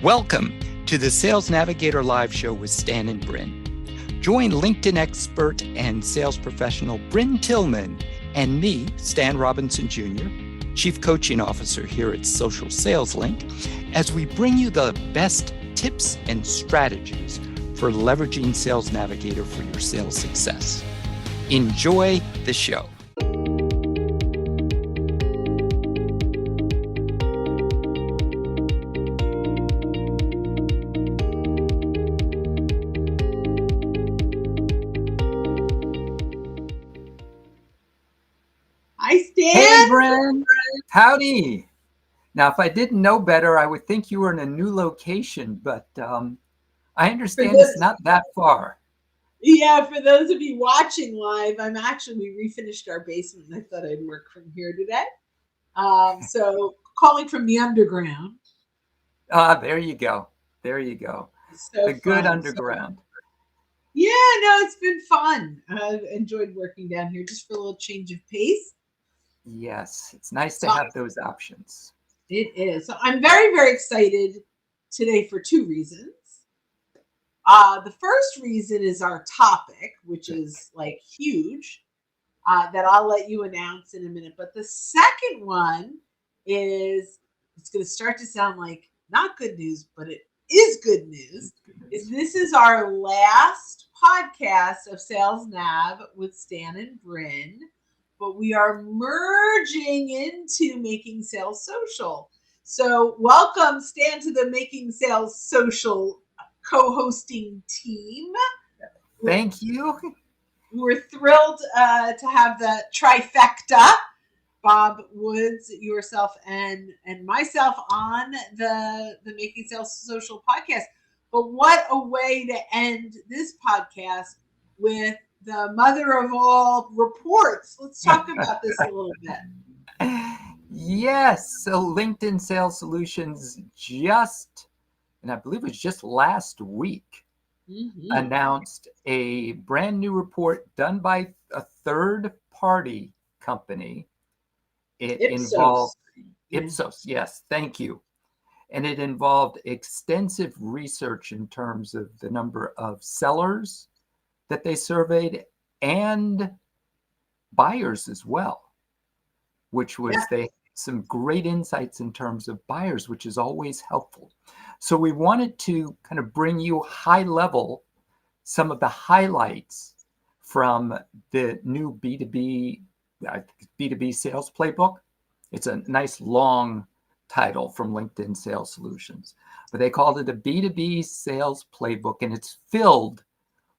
Welcome to the Sales Navigator Live Show with Stan and Bryn. Join LinkedIn expert and sales professional Bryn Tillman and me, Stan Robinson Jr., Chief Coaching Officer here at Social Sales Link, as we bring you the best tips and strategies for leveraging Sales Navigator for your sales success. Enjoy the show. Hi, Stan. Hey, Bryn. Howdy. Now, if I didn't know better, I would think you were in a new location, but I understand it's not that far. Yeah, for those of you watching live, we refinished our basement and I thought I'd work from here today. So calling from the underground. There you go. There you go. So the good fun. underground. Yeah, no, it's been fun. I've enjoyed working down here just for a little change of pace. Yes, it's nice to have those options. It is. So I'm very, very excited today for two reasons. The first reason is our topic, which is like huge, that I'll let you announce in a minute. But the second one is, it's going to start to sound like not good news, but it is good news. This is our last podcast of Sales Nav with Stan and Bryn, but we are merging into Making Sales Social. So welcome, Stan, to the Making Sales Social co-hosting team. Thank you. We're thrilled to have the trifecta, Bob Woods, yourself, and myself on the Making Sales Social podcast. But what a way to end this podcast with the mother of all reports. Let's talk about this a little bit. Yes. So LinkedIn Sales Solutions and I believe it was just last week, announced a brand new report done by a third-party company. It involved Ipsos. Yes, thank you. And it involved extensive research in terms of the number of sellers that they surveyed and buyers as well, which was some great insights in terms of buyers, which is always helpful. So we wanted to kind of bring you high level some of the highlights from the new B2B sales playbook. It's a nice long title from LinkedIn Sales Solutions, but they called it a B2B sales playbook, and it's filled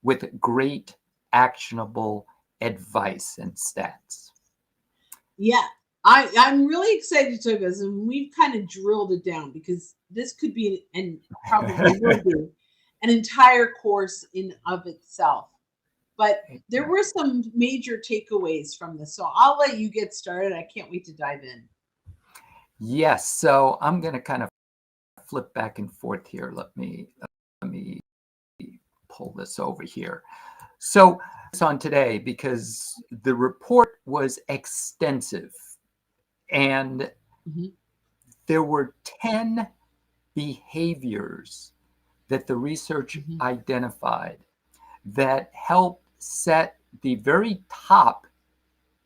with great actionable advice and stats. Yeah. I'm really excited to talk about this, and we've kind of drilled it down because this could be, and probably will be, an entire course in of itself. But there were some major takeaways from this, so I'll let you get started. I can't wait to dive in. Yes, so I'm going to kind of flip back and forth here. Let me pull this over here. So it's on today because the report was extensive. And there were 10 behaviors that the research identified that helped set the very top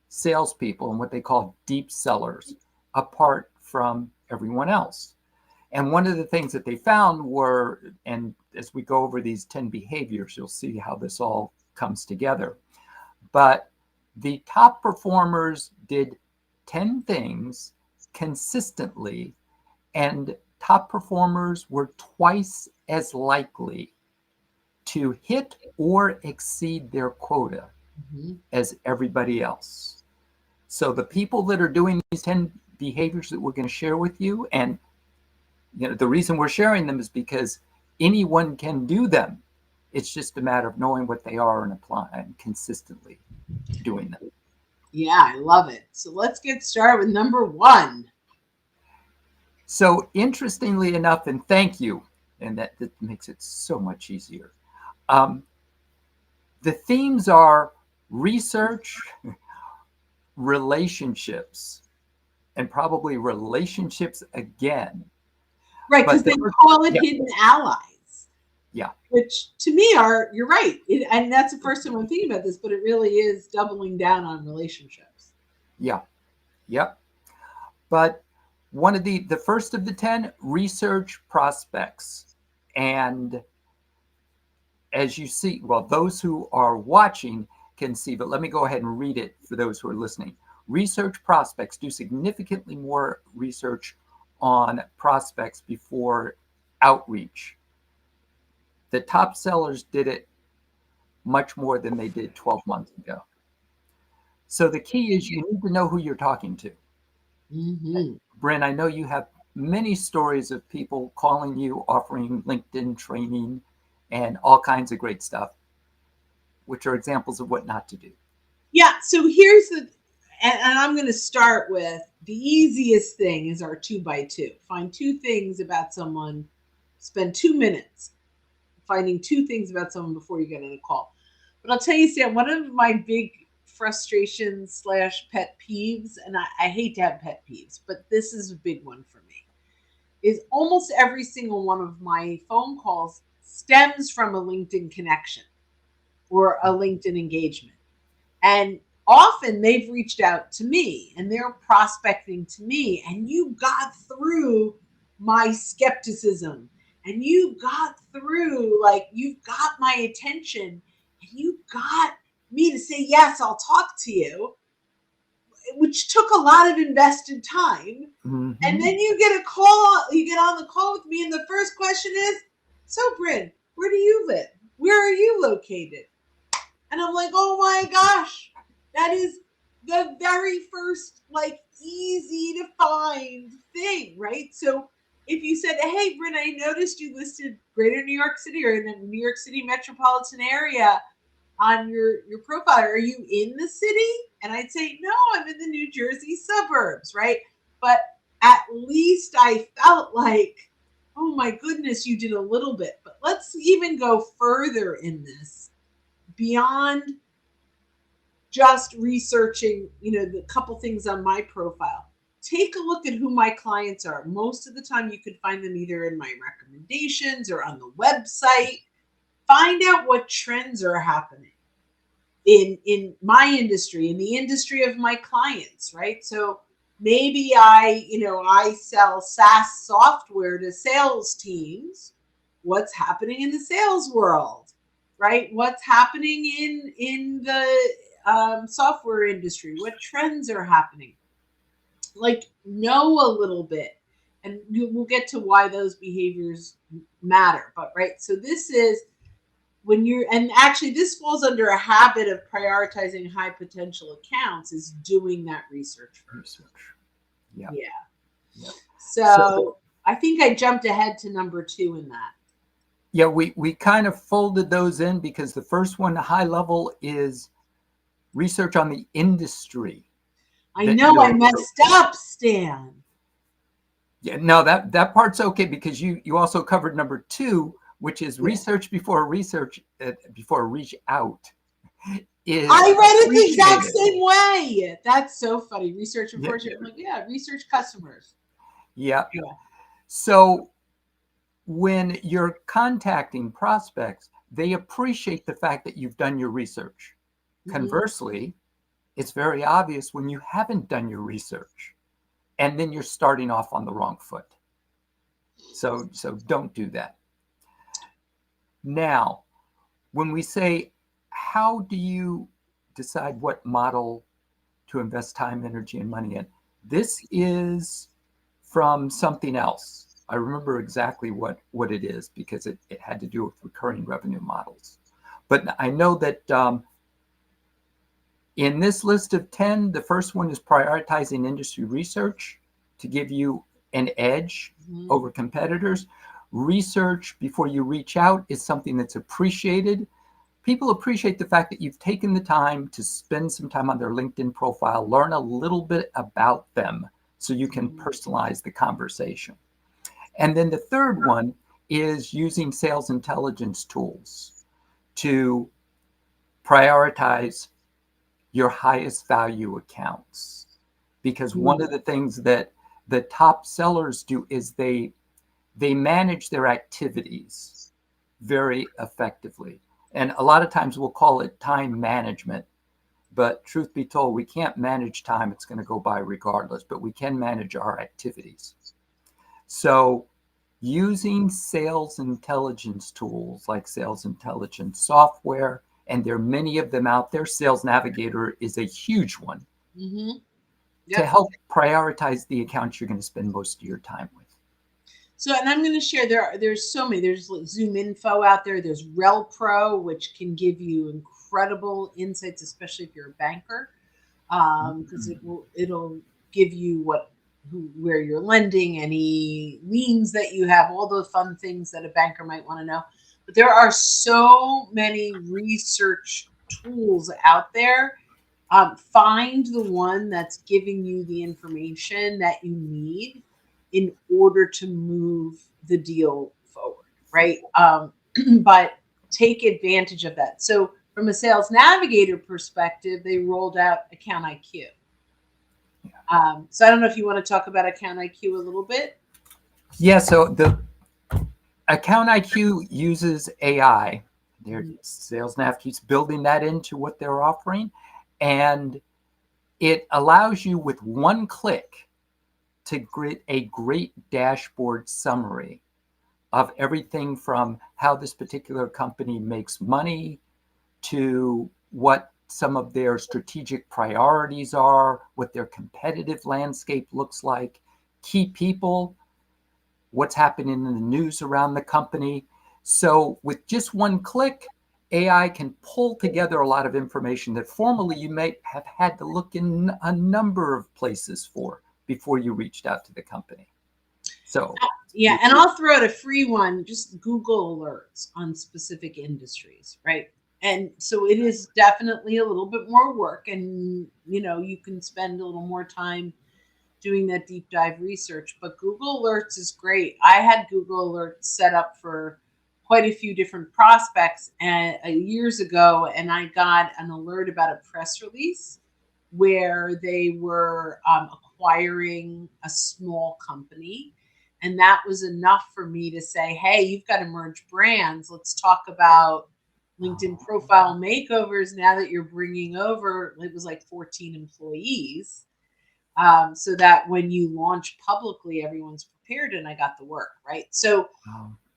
salespeople and what they call deep sellers apart from everyone else. And one of the things that they found were, and as we go over these 10 behaviors, you'll see how this all comes together. But the top performers did 10 things consistently, and top performers were twice as likely to hit or exceed their quota as everybody else. So the people that are doing these 10 behaviors that we're going to share with you, and the reason we're sharing them is because anyone can do them. It's just a matter of knowing what they are and applying consistently doing them. Yeah, I love it. So let's get started with number one. So interestingly enough, and thank you, and that makes it so much easier. The themes are research, relationships, and probably relationships again. Right, because they call it hidden allies. Yeah. Which to me you're right. And that's the first time I'm thinking about this, but it really is doubling down on relationships. Yeah. Yep. But one of the first of the 10, research prospects. And as you see, well, those who are watching can see, but let me go ahead and read it for those who are listening. Research prospects do significantly more research on prospects before outreach. The top sellers did it much more than they did 12 months ago. So the key is you need to know who you're talking to. Mm-hmm. Bryn, I know you have many stories of people calling you, offering LinkedIn training and all kinds of great stuff, which are examples of what not to do. Yeah. So here's and I'm going to start with the easiest thing is our 2x2. Find 2 things about someone, spend 2 minutes finding 2 things about someone before you get on a call. But I'll tell you, Sam, one of my big frustrations / pet peeves, and I hate to have pet peeves, but this is a big one for me, is almost every single one of my phone calls stems from a LinkedIn connection or a LinkedIn engagement. And often they've reached out to me and they're prospecting to me, and you got through my skepticism, and you got through, like, you've got my attention, and you got me to say, yes, I'll talk to you, which took a lot of invested time. Mm-hmm. And then you get on the call with me, and the first question is, so Bryn, where do you live? Where are you located? And I'm like, oh my gosh, that is the very first, like, easy to find thing, right? So if you said, hey, Bryn, I noticed you listed Greater New York City or in the New York City metropolitan area on your profile, are you in the city? And I'd say, no, I'm in the New Jersey suburbs, right? But at least I felt like, oh my goodness, you did a little bit. But let's even go further in this, beyond just researching, the couple things on my profile. Take a look at who my clients are. Most of the time you could find them either in my recommendations or on the website. Find out what trends are happening in my industry, in the industry of my clients, right? So maybe I sell SaaS software to sales teams. What's happening in the sales world, right? What's happening in the software industry? What trends are happening? Like, know a little bit, and we'll get to why those behaviors matter. But right, so this is when and actually this falls under a habit of prioritizing high potential accounts, is doing that research first. Yeah. So I think I jumped ahead to number 2 in that. Yeah, we kind of folded those in because the first one, high level, is research on the industry. I know I messed up, Stan. Yeah, no, that part's okay because you also covered number 2, which is research before reach out. I read it the exact same way. That's so funny. Research and fortune. I'm like, research customers. Yeah. So when you're contacting prospects, they appreciate the fact that you've done your research. Mm-hmm. Conversely, it's very obvious when you haven't done your research, and then you're starting off on the wrong foot. So don't do that. Now, when we say, how do you decide what model to invest time, energy, and money in? This is from something else. I remember exactly what it is because it had to do with recurring revenue models. But I know that in this list of 10, the first one is prioritizing industry research to give you an edge over competitors. Research before you reach out is something that's appreciated. People appreciate the fact that you've taken the time to spend some time on their LinkedIn profile, learn a little bit about them so you can personalize the conversation. And then the third one is using sales intelligence tools to prioritize your highest value accounts. Because one of the things that the top sellers do is they they manage their activities very effectively. And a lot of times we'll call it time management. But truth be told, we can't manage time. It's going to go by regardless, but we can manage our activities. So using sales intelligence tools like sales intelligence software, and there are many of them out there. Sales Navigator is a huge one to help prioritize the accounts you're going to spend most of your time with. So, and I'm going to share, there's so many, there's Zoom Info out there. There's Rel Pro, which can give you incredible insights, especially if you're a banker, because it'll give you where you're lending, any liens that you have, all those fun things that a banker might want to know. But there are so many research tools out there. Find the one that's giving you the information that you need in order to move the deal forward, right? But take advantage of that. So from a Sales Navigator perspective, they rolled out Account IQ. So I don't know if you want to talk about Account IQ a little bit. Yeah, so the Account IQ uses AI. Their Sales Nav keeps building that into what they're offering. And it allows you with one click to get a great dashboard summary of everything from how this particular company makes money to what some of their strategic priorities are, what their competitive landscape looks like, key people, what's happening in the news around the company. So with just one click, AI can pull together a lot of information that formerly you may have had to look in a number of places for before you reached out to the company. So yeah, and I'll throw out a free one, just Google alerts on specific industries, right? And so it is definitely a little bit more work, and you can spend a little more time doing that deep dive research, but Google Alerts is great. I had Google Alerts set up for quite a few different prospects years ago, and I got an alert about a press release where they were acquiring a small company. And that was enough for me to say, hey, you've got to merge brands. Let's talk about LinkedIn profile makeovers now that you're bringing over, it was like 14 employees. So that when you launch publicly, everyone's prepared, and I got the work, right? So,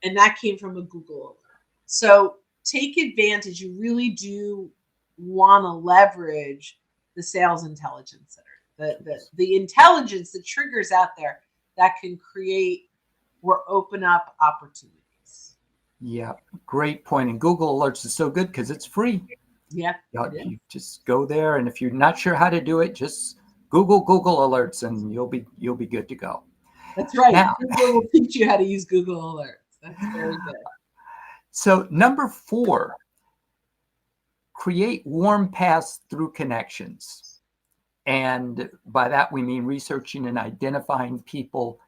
and that came from a Google alert. So take advantage. You really do want to leverage the sales intelligence center, the intelligence, the triggers out there that can create or open up opportunities. Yeah, great point. And Google Alerts is so good because it's free. Yeah. You just go there, and if you're not sure how to do it, just Google Alerts, and you'll be good to go. That's right. Now, Google will teach you how to use Google Alerts. That's very good. So number 4, create warm paths through connections. And by that, we mean researching and identifying people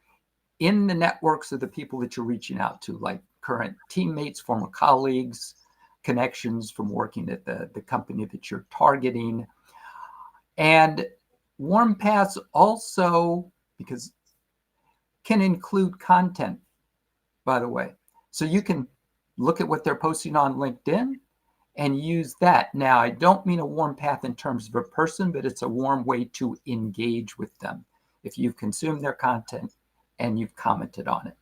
in the networks of the people that you're reaching out to, like current teammates, former colleagues, connections from working at the company that you're targeting. And warm paths also, because can include content, by the way. So you can look at what they're posting on LinkedIn and use that. Now, I don't mean a warm path in terms of a person, but it's a warm way to engage with them if you've consumed their content and you've commented on it.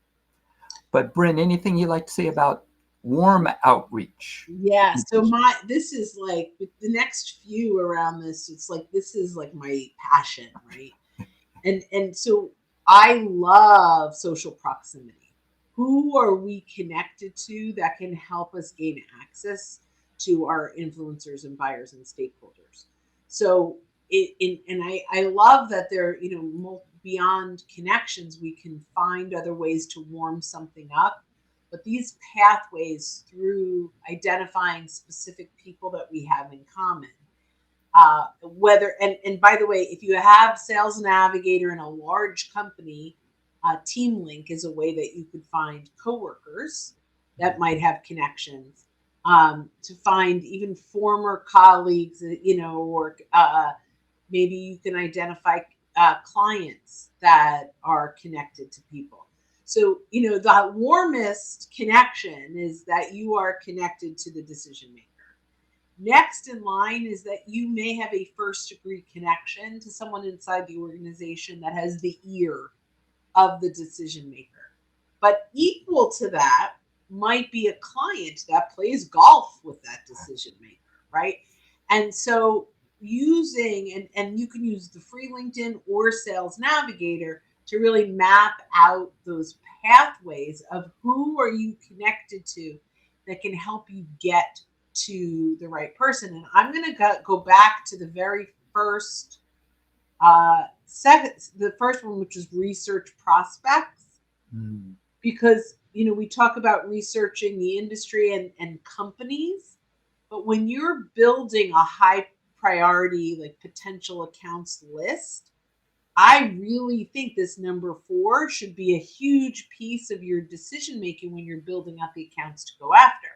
But Bryn, anything you'd like to say about warm outreach? Yeah, so this is like the next few around this, it's like this is like my passion, right? And so I love social proximity. Who are we connected to that can help us gain access to our influencers and buyers and stakeholders? So I love that there, beyond connections, we can find other ways to warm something up. But these pathways through identifying specific people that we have in common, and by the way, if you have Sales Navigator in a large company, Team Link is a way that you could find coworkers that might have connections, to find even former colleagues, or maybe you can identify clients that are connected to people. So, the warmest connection is that you are connected to the decision maker. Next in line is that you may have a first degree connection to someone inside the organization that has the ear of the decision maker. But equal to that might be a client that plays golf with that decision maker, right? And so and you can use the free LinkedIn or Sales Navigator to really map out those pathways of who are you connected to that can help you get to the right person. And I'm going to go back to the very first the first one, which is research prospects, because we talk about researching the industry and companies, but when you're building a high priority like potential accounts list, I really think this number 4 should be a huge piece of your decision making when you're building out the accounts to go after.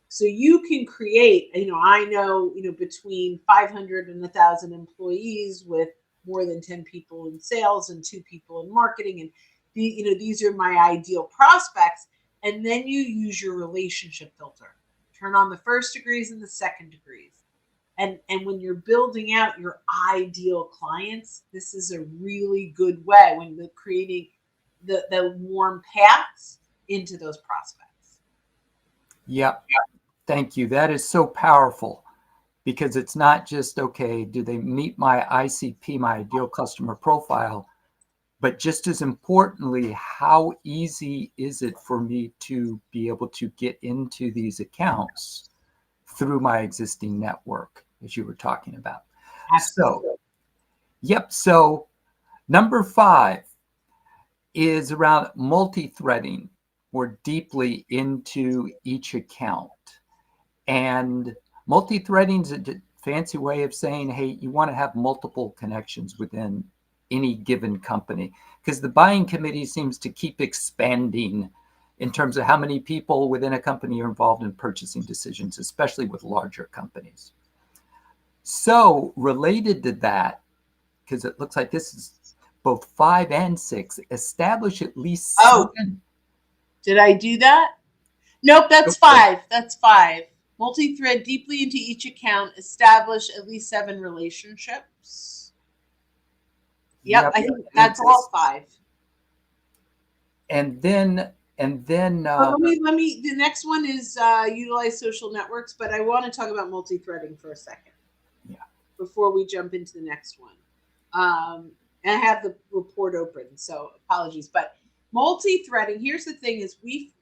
So you can create, I know, between 500 and 1,000 employees with more than 10 people in sales and 2 people in marketing. And these are my ideal prospects. And then you use your relationship filter. Turn on the first degrees and the second degrees. And when you're building out your ideal clients, this is a really good way when you're creating the warm paths into those prospects. Yep. Thank you. That is so powerful, because it's not just, okay, do they meet my ICP, my ideal customer profile, but just as importantly, how easy is it for me to be able to get into these accounts through my existing network, as you were talking about. Absolutely. So number 5 is around multi-threading more deeply into each account. And multi-threading is a fancy way of saying, hey, you want to have multiple connections within any given company, because the buying committee seems to keep expanding in terms of how many people within a company are involved in purchasing decisions, especially with larger companies. So related to that, because it looks like this is both 5 and 6, establish at least 7. Did I do that? Nope, that's 5. That's 5. Multi-thread deeply into each account, establish at least 7 relationships. Yep, I think that's all 5. And then let me. The next one is utilize social networks, but I want to talk about multi-threading for a second. Yeah. Before we jump into the next one, and I have the report open, so apologies. But multi-threading. Here's the thing: is we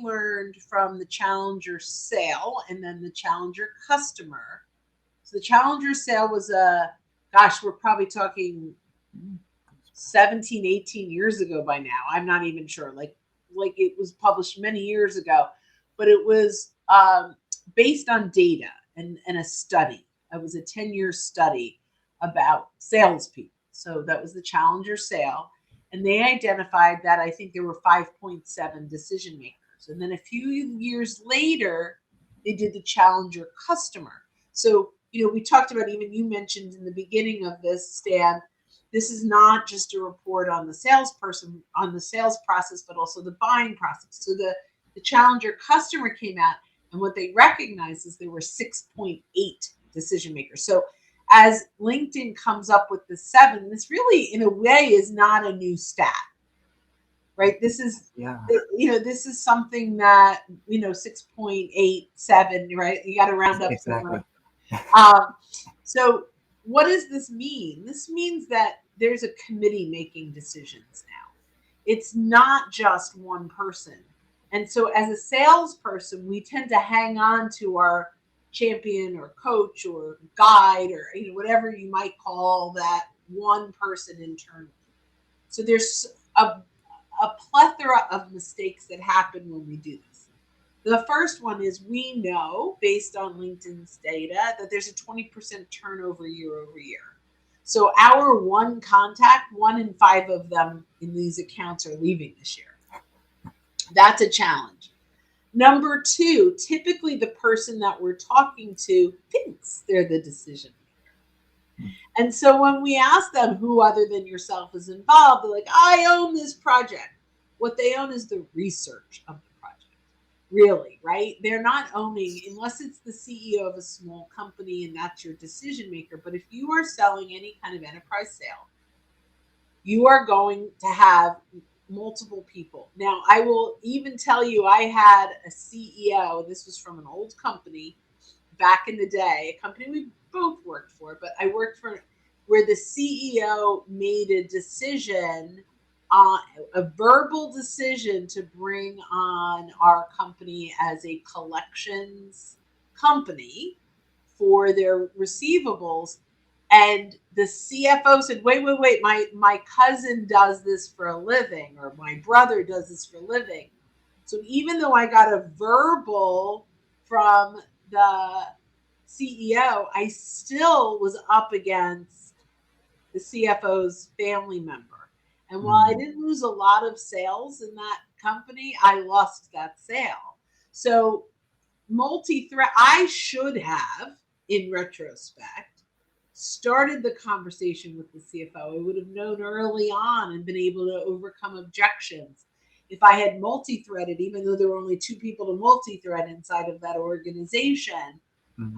learned from the challenger sale and then the challenger customer. So the challenger sale was we're probably talking 17, 18 years ago by now. I'm not even sure. Like it was published many years ago, but it was based on data and a study. It was a 10-year study about salespeople. So that was the challenger sale. And they identified that I think there were 5.7 decision makers. And then a few years later, they did the challenger customer. So, we talked about, even you mentioned in the beginning of this, Stan, this is not just a report on the salesperson, on the sales process, but also the buying process. So the challenger customer came out, and what they recognized is there were 6.8 decision makers. So as LinkedIn comes up with the 7, this really, in a way, is not a new stat, right? This is, this is something that, 6.87, right? You got to round up somewhere. So what does this mean? This means that there's a committee making decisions now. It's not just one person. And so as a salesperson, we tend to hang on to our champion or coach or guide or whatever you might call that one person internally. So there's a plethora of mistakes that happen when we do this. The first one is, we know, based on LinkedIn's data, that there's a 20% turnover year over year. So our one contact, 1 in 5 of them in these accounts are leaving this year. That's a challenge. Number 2, typically the person that we're talking to thinks they're the decision maker. And so when we ask them who other than yourself is involved, they're like, I own this project. What they own is the research of the project. Really, right? They're not owning, unless it's the CEO of a small company and that's your decision maker. But if you are selling any kind of enterprise sale, you are going to have multiple people. Now, I will even tell you, I had a CEO, this was from an old company back in the day, a company we both worked for, but I worked for where the CEO made a decision, a verbal decision to bring on our company as a collections company for their receivables. And the CFO said, wait, my cousin does this for a living, or my brother does this for a living. So even though I got a verbal from the CEO, I still was up against the CFO's family member. And while I didn't lose a lot of sales in that company, I lost that sale. So multi-threat, I should have, in retrospect, started the conversation with the CFO. I would have known early on and been able to overcome objections. If I had multi-threaded, even though there were only two people to multi-thread inside of that organization,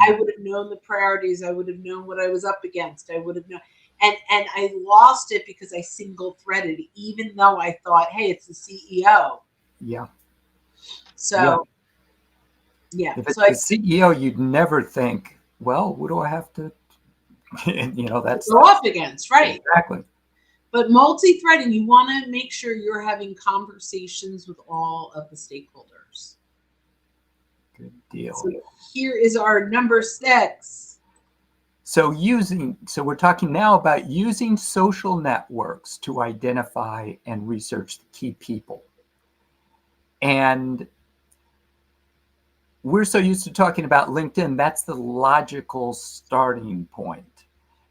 I would have known the priorities. I would have known what I was up against. I would have known. And I lost it because I single threaded, even though I thought, hey, it's the CEO. Yeah. So, yeah. If it's So the CEO, you'd never think, well, what do I have to, that's go off against, right? Exactly. But multi-threading, you want to make sure you're having conversations with all of the stakeholders. Good deal. So here is our number 6. So we're talking now about using social networks to identify and research the key people. And we're so used to talking about LinkedIn, that's the logical starting point.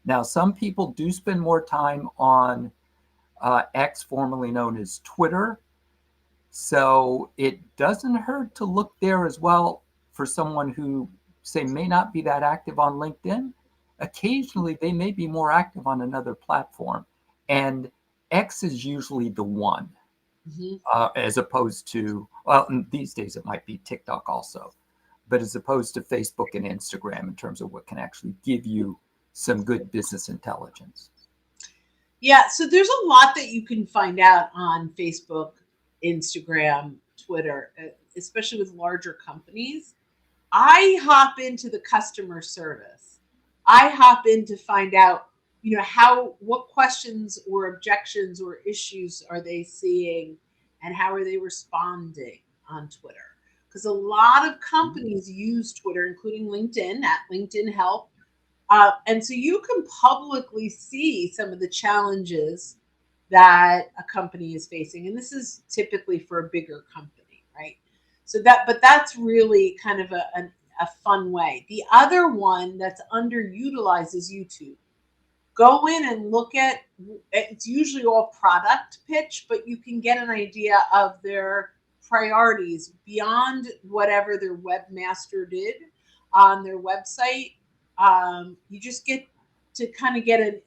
Now, some people do spend more time on X, formerly known as Twitter. So it doesn't hurt to look there as well for someone who, say, may not be that active on LinkedIn. Occasionally, they may be more active on another platform. And X is usually the one, as opposed to, well, these days it might be TikTok also, but as opposed to Facebook and Instagram in terms of what can actually give you some good business intelligence. Yeah, so there's a lot that you can find out on Facebook, Instagram, Twitter, especially with larger companies. I hop into the customer service. I hop in to find out, what questions or objections or issues are they seeing and how are they responding on Twitter? Because a lot of companies use Twitter, including LinkedIn, at LinkedIn Help. And so you can publicly see some of the challenges that a company is facing. And this is typically for a bigger company, right? But that's really kind of a fun way. The other one that's underutilized is YouTube. Go in and look at, it's usually all product pitch, but you can get an idea of their priorities beyond whatever their webmaster did on their website. You just get to kind of get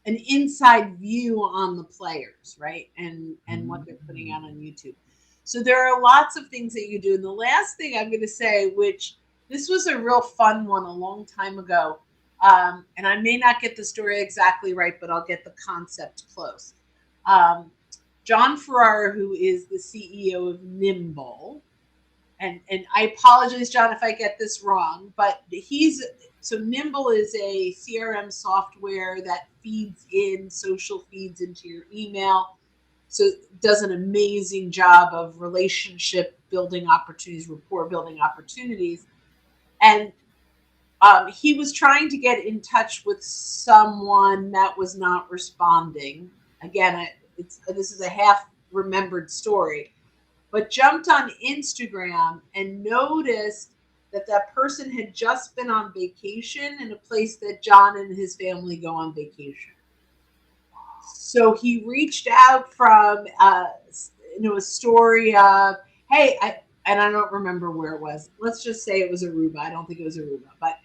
an inside view on the players, right? And what they're putting out on YouTube. So there are lots of things that you do. And the last thing I'm going to say, which this was a real fun one a long time ago, and I may not get the story exactly right, but I'll get the concept close. John Ferrara, who is the CEO of Nimble, and I apologize, John, if I get this wrong, but so Nimble is a CRM software that feeds in social feeds into your email. So it does an amazing job of relationship building opportunities, rapport building opportunities. And he was trying to get in touch with someone that was not responding. Again, this is a half remembered story, but jumped on Instagram and noticed that that person had just been on vacation in a place that John and his family go on vacation. So he reached out from, a story of, hey, and I don't remember where it was. Let's just say it was Aruba. I don't think it was Aruba, but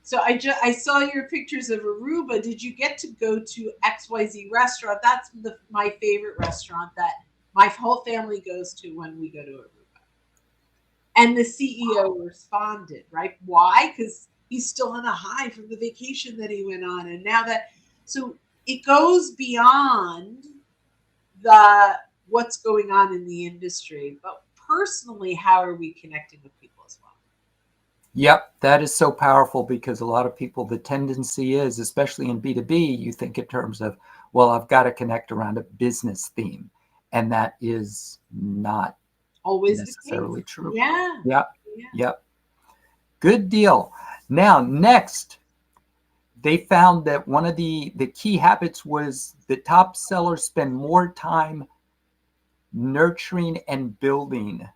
So I saw your pictures of Aruba. Did you get to go to XYZ restaurant? That's my favorite restaurant that my whole family goes to when we go to Aruba. And the CEO responded, right? Why? Because he's still on a high from the vacation that he went on. And now that, so it goes beyond the what's going on in the industry, but personally, how are we connecting with people as well? Yep, that is so powerful because a lot of people, the tendency is, especially in B2B, you think in terms of, well, I've got to connect around a business theme. And that is not Always the case. necessarily true. Yeah. Yep, Yeah. yep. Good deal. Now, next, they found that one of the key habits was the top sellers spend more time nurturing and building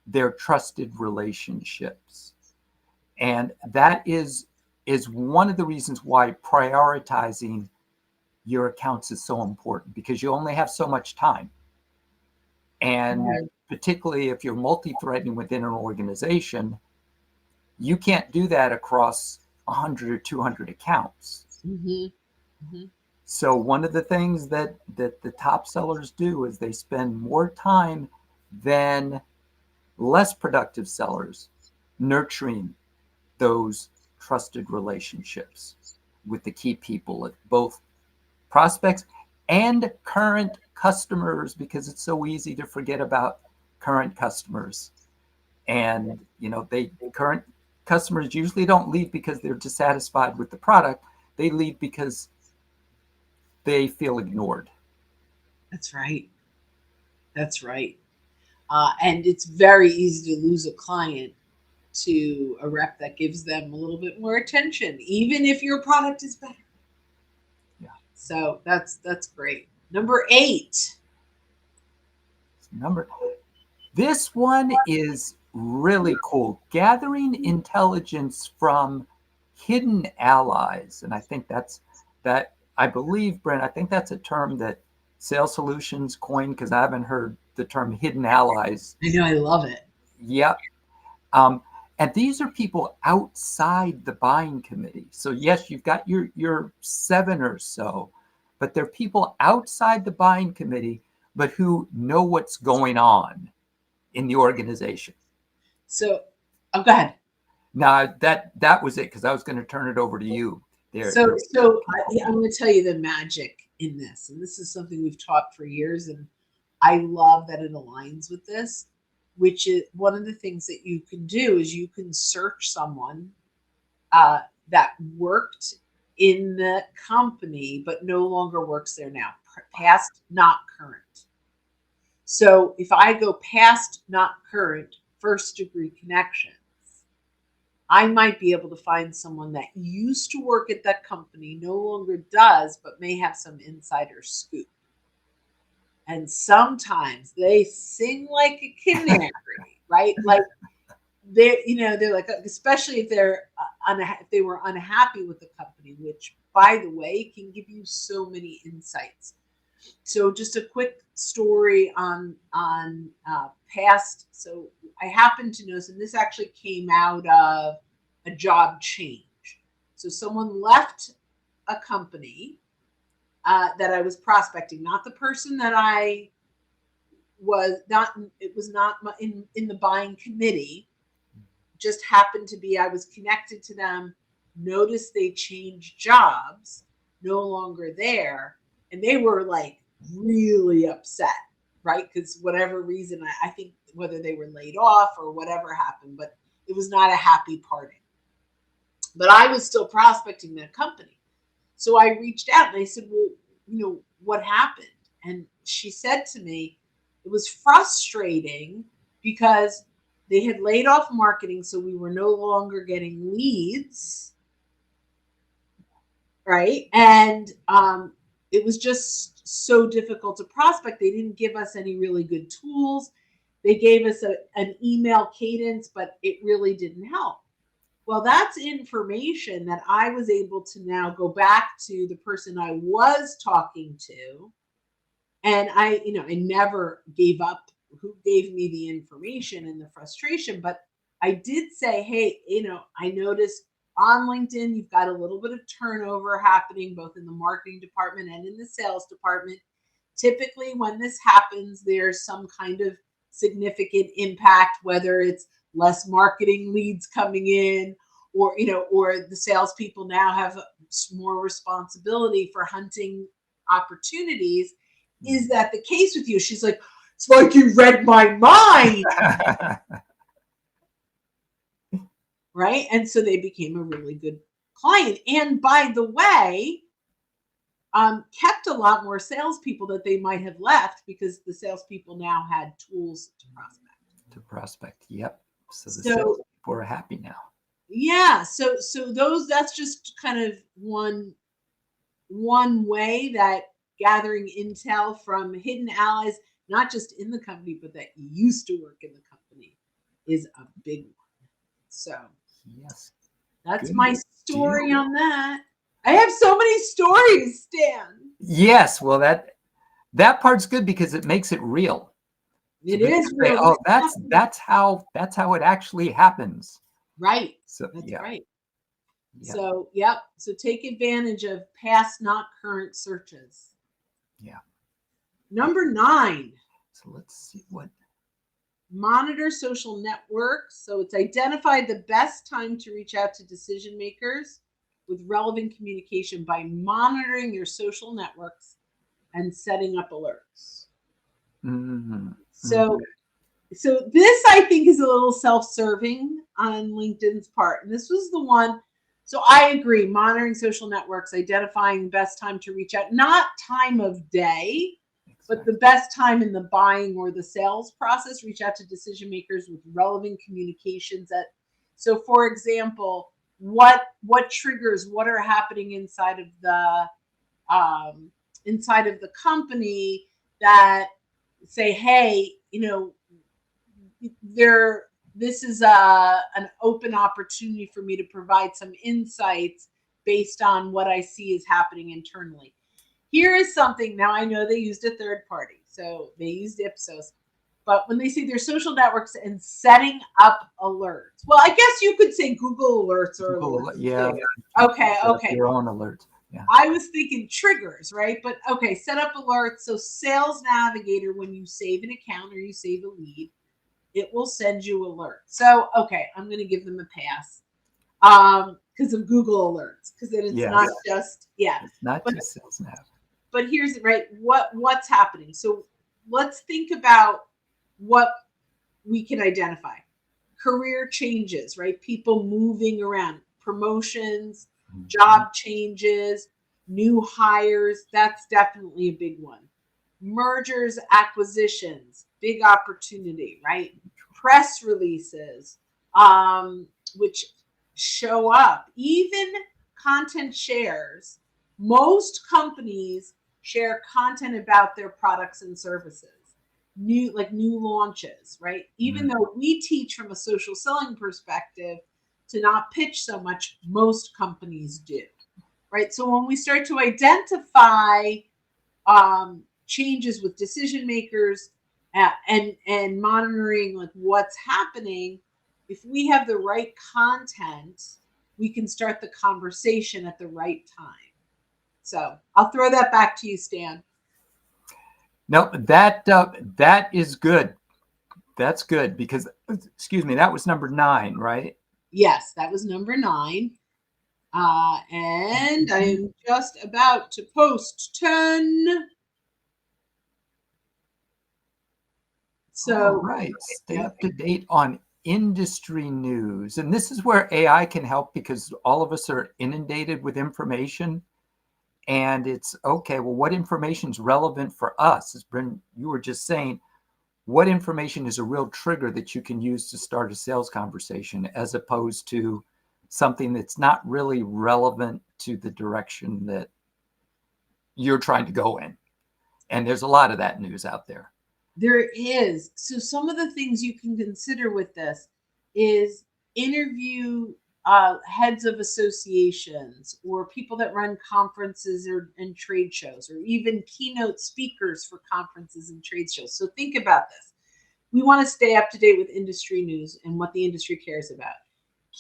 their trusted relationships. And that is one of the reasons why prioritizing your accounts is so important, because you only have so much time. And particularly if you're multi-threading within an organization, you can't do that across 100 or 200 accounts. Mm-hmm. Mm-hmm. So one of the things that the top sellers do is they spend more time than less productive sellers nurturing those trusted relationships with the key people, both prospects and current customers, because it's so easy to forget about current customers. And they current customers usually don't leave because they're dissatisfied with the product. They leave because they feel ignored. That's right. That's right. And it's very easy to lose a client to a rep that gives them a little bit more attention, even if your product is better. Yeah. So that's great. Number 8. This one is really cool. Gathering intelligence from hidden allies. And I think I believe, Brent, I think that's a term that Sales Solutions coined, because I haven't heard the term hidden allies. I know, I love it. Yep. And these are people outside the buying committee. So yes, you've got your 7 or so, but they're people outside the buying committee, but who know what's going on in the organization. So, go ahead. Now that was it, because I was going to turn it over to you. I'm going to tell you the magic in this, and this is something we've taught for years, and I love that it aligns with this. Which is one of the things that you can do is you can search someone that worked in the company but no longer works there now, past, not current. So if I go past, not current, first degree connections, I might be able to find someone that used to work at that company, no longer does, but may have some insider scoop. And sometimes they sing like a canary, right? Like they're like, especially if if they were unhappy with the company, which, by the way, can give you so many insights. So just a quick story on past. So I happen to know, and this actually came out of a job change. So someone left a company that I was prospecting, not the person that I was not. It was not in the buying committee. Just happened to be I was connected to them. Noticed they changed jobs, no longer there, and they were like really upset, right? Because whatever reason, I think whether they were laid off or whatever happened, but it was not a happy parting. But I was still prospecting that company. So I reached out and I said, well, what happened? And she said to me, it was frustrating because they had laid off marketing, so we were no longer getting leads, right? And it was just so difficult to prospect. They didn't give us any really good tools. They gave us an email cadence, but it really didn't help. Well, that's information that I was able to now go back to the person I was talking to. And I never gave up who gave me the information and the frustration, but I did say, hey, I noticed on LinkedIn, you've got a little bit of turnover happening both in the marketing department and in the sales department. Typically, when this happens, there's some kind of significant impact, whether it's less marketing leads coming in, or or the salespeople now have more responsibility for hunting opportunities. Is that the case with you? She's like, it's like you read my mind. Right? And so they became a really good client. And by the way, kept a lot more salespeople that they might have left because the salespeople now had tools to prospect. Yep. So the salespeople are happy now. Yeah. So that's just kind of one way that gathering intel from hidden allies, not just in the company, but that used to work in the company, is a big one. So yes, that's my story on that. I have so many stories, Stan. Yes, well, that part's good because it makes it real. It is real. Oh, that's how it actually happens. Right. So that's yeah. right. Yeah. So yep. So take advantage of past, not current searches. Yeah. Number 9. So let's see what. Monitor social networks. So it's identify the best time to reach out to decision makers with relevant communication by monitoring your social networks and setting up alerts. Mm-hmm. So this, I think, is a little self-serving on LinkedIn's part. And this was the one. So I agree, monitoring social networks, identifying best time to reach out, not time of day, but the best time in the buying or the sales process, reach out to decision makers with relevant communications. So for example, what triggers, what are happening inside of the company that say, hey, this is an open opportunity for me to provide some insights based on what I see is happening internally. Here is something. Now I know they used a third party, so they used Ipsos. But when they say their social networks and setting up alerts, well, I guess you could say Google Alerts or alerts. Yeah. Okay. Your own alerts. Yeah. I was thinking triggers, right? But okay, set up alerts. So Sales Navigator, when you save an account or you save a lead, it will send you alerts. So okay, I'm going to give them a pass because of Google Alerts, because it's not just It's not just Sales Nav. But here's right what's happening. So let's think about what we can identify. Career changes, right? People moving around, promotions, job changes, new hires. That's definitely a big one. Mergers, acquisitions, big opportunity, right? Press releases, which show up. Even content shares. Most companies share content about their products and services. New launches, right? Even though we teach from a social selling perspective to not pitch so much, most companies do, right? So when we start to identify changes with decision makers and monitoring like what's happening, if we have the right content, we can start the conversation at the right time. So I'll throw that back to you, Stan. No, that is good. That's good because, excuse me, that was number 9, right? Yes, that was number 9. And I am just about to post 10. So, all right, stay up to date on industry news. And this is where AI can help because all of us are inundated with information. And it's okay, well, what information is relevant for us? As Bryn, you were just saying, what information is a real trigger that you can use to start a sales conversation as opposed to something that's not really relevant to the direction that you're trying to go in? And there's a lot of that news out there. There is. So some of the things you can consider with this is interview heads of associations or people that run conferences and trade shows, or even keynote speakers for conferences and trade shows. So think about this. We want to stay up to date with industry news and what the industry cares about.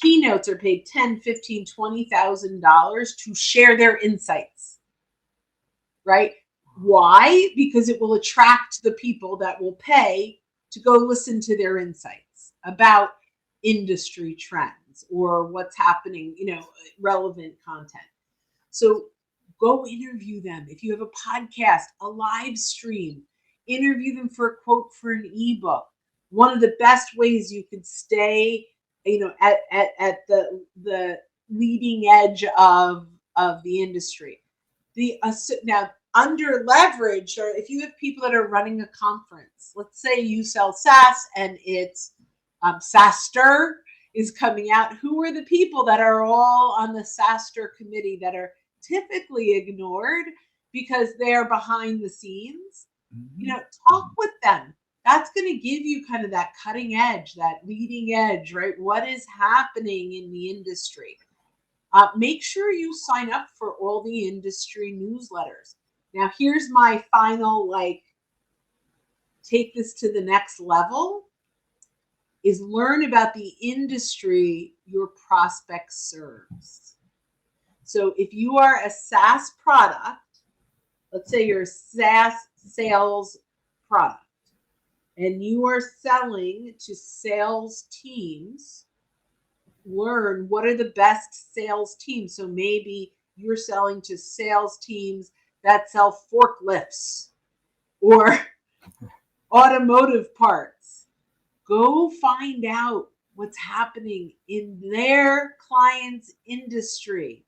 keynotes are paid $10,000, $15,000, $20,000 to share their insights, right? Why? Because it will attract the people that will pay to go listen to their insights about industry trends or what's happening, relevant content. So go interview them. If you have a podcast, a live stream, interview them for a quote for an ebook. One of the best ways you can stay, at the leading edge of the industry. Now, under leverage, or if you have people that are running a conference, let's say you sell SaaS and it's SaaStr is coming out. Who are the people that are all on the SaaStr committee that are typically ignored because they're behind the scenes? Talk with them. That's going to give you kind of that cutting edge, that leading edge, right? What is happening in the industry? Make sure you sign up for all the industry newsletters. Now, here's my final, take this to the next level, is learn about the industry your prospect serves. So if you are a SaaS product, let's say you're a SaaS sales product, and you are selling to sales teams, learn what are the best sales teams. So maybe you're selling to sales teams that sell forklifts or automotive parts. Go find out what's happening in their client's industry.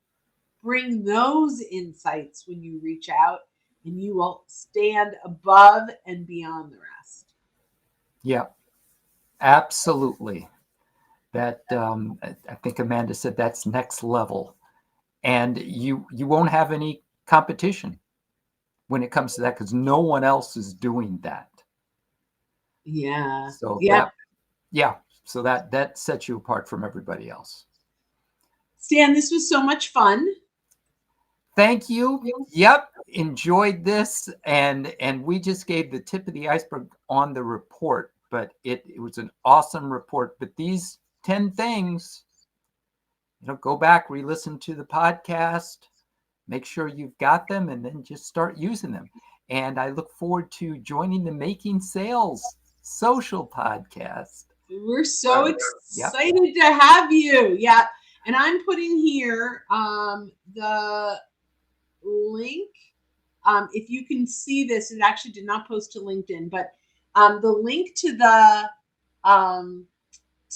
Bring those insights when you reach out, and you will stand above and beyond the rest. Yeah, absolutely. That I think Amanda said that's next level, and you won't have any competition when it comes to that because no one else is doing that. Yeah. So yeah. So that sets you apart from everybody else. Stan, this was so much fun. Thank you. Yep. Enjoyed this. And we just gave the tip of the iceberg on the report, but it was an awesome report. But these 10 things, go back, re-listen to the podcast, make sure you've got them, and then just start using them. And I look forward to joining the Making Sales Social podcast. We're so excited to have you. Yeah. And I'm putting here the link. If you can see this, it actually did not post to LinkedIn, but the link to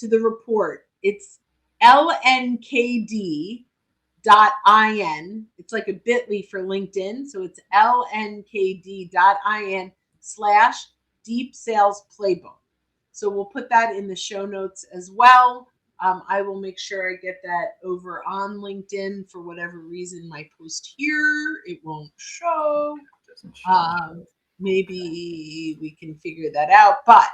the report, it's lnkd.in. It's like a bit.ly for LinkedIn. So it's lnkd.in/deep sales playbook. So we'll put that in the show notes as well. I will make sure I get that over on LinkedIn. For whatever reason, my post here, it won't show. Maybe we can figure that out. But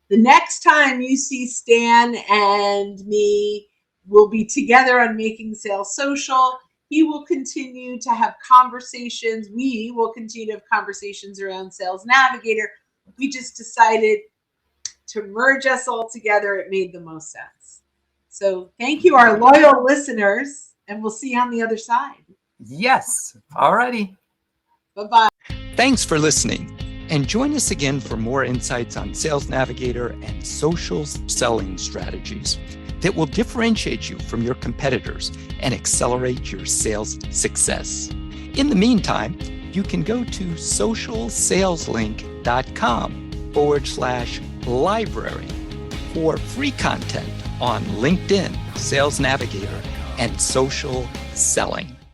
the next time you see Stan and me, we'll be together on Making Sales Social. He will continue to have conversations. We will continue to have conversations around Sales Navigator. We just decided to merge us all together. It made the most sense. So thank you, our loyal listeners, and we'll see you on the other side. Yes. All righty. Bye-bye. Thanks for listening, and join us again for more insights on Sales Navigator and social selling strategies that will differentiate you from your competitors and accelerate your sales success. In the meantime, you can go to socialsaleslink.com/library for free content on LinkedIn, Sales Navigator, and social selling.